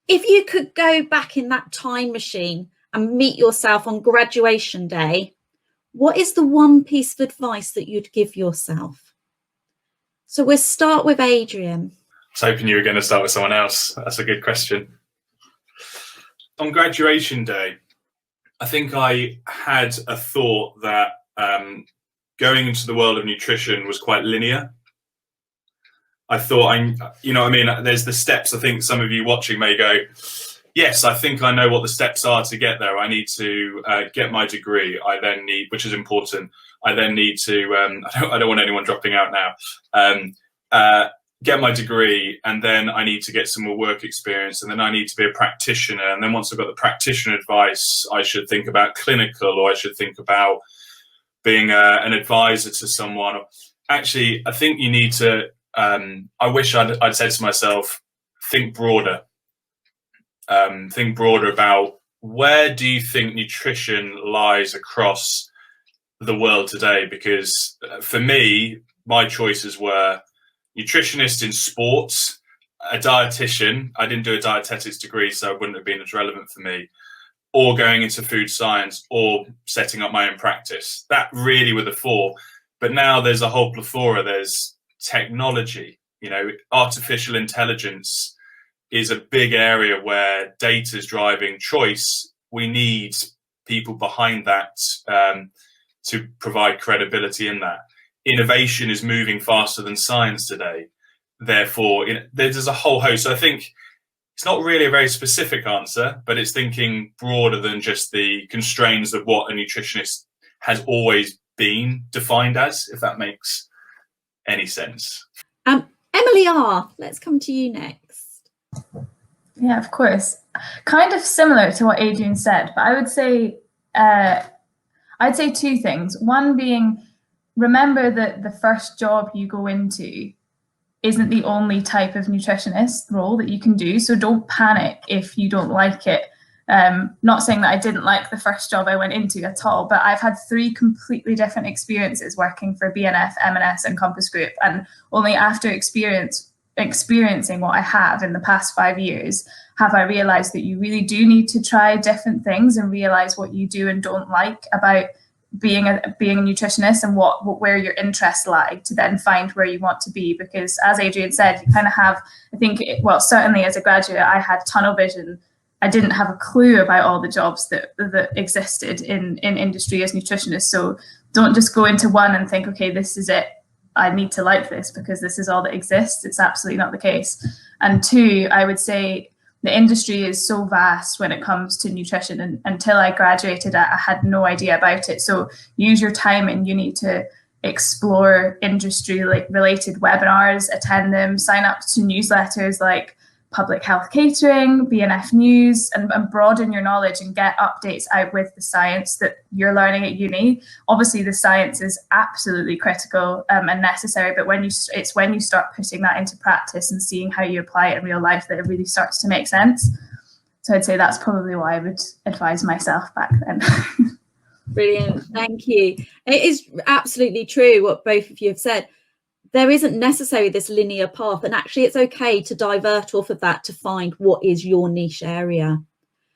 If you could go back in that time machine and meet yourself on graduation day, what is the one piece of advice that you'd give yourself? So we'll start with Adrian. I was hoping you were going to start with someone else. That's a good question. On graduation day, I think I had a thought that going into the world of nutrition was quite linear. I thought, there's the steps. I think some of you watching may go, yes, I think I know what the steps are to get there. I need to get my degree. I then need, which is important, I then need to, I don't want anyone dropping out now, get my degree, and then I need to get some more work experience, and then I need to be a practitioner. And then once I've got the practitioner advice, I should think about clinical, or I should think about being an advisor to someone. Actually, I think you need to, I wish I'd said to myself, think broader. Think broader about where do you think nutrition lies across the world today? Because for me, my choices were nutritionist in sports, a dietitian. I didn't do a dietetics degree, so it wouldn't have been as relevant for me, or going into food science, or setting up my own practice. That really were the four. But now there's a whole plethora. There's technology, artificial intelligence is a big area where data is driving choice. We need people behind that to provide credibility in that. Innovation is moving faster than science today. Therefore, there's a whole host. So I think it's not really a very specific answer, but it's thinking broader than just the constraints of what a nutritionist has always been defined as, if that makes any sense. Emily R., let's come to you next. Yeah, of course. Kind of similar to what Adrian said, but I would say, I'd say two things. One being, remember that the first job you go into isn't the only type of nutritionist role that you can do. So don't panic if you don't like it. Not saying that I didn't like the first job I went into at all, but I've had 3 completely different experiences working for BNF, M&S and Compass Group. And only after experiencing what I have in the past 5 years, have I realized that you really do need to try different things and realize what you do and don't like about being a nutritionist, and where your interests lie, to then find where you want to be. Because as Adrian said, you kind of have, I think, certainly as a graduate, I had tunnel vision. I didn't have a clue about all the jobs that existed in industry as nutritionists. So don't just go into one and think, okay, this is it, I need to like this because this is all that exists. It's absolutely not the case. And 2, I would say the industry is so vast when it comes to nutrition, and until I graduated, I had no idea about it. So use your time in uni to explore industry related webinars, attend them, sign up to newsletters like Public Health Catering, BNF News, and broaden your knowledge and get updates out with the science that you're learning at uni. Obviously, the science is absolutely critical and necessary, but it's when you start putting that into practice and seeing how you apply it in real life that it really starts to make sense. So I'd say that's probably what I would advise myself back then. Brilliant, thank you. It is absolutely true what both of you have said. There isn't necessarily this linear path, and actually it's okay to divert off of that to find what is your niche area.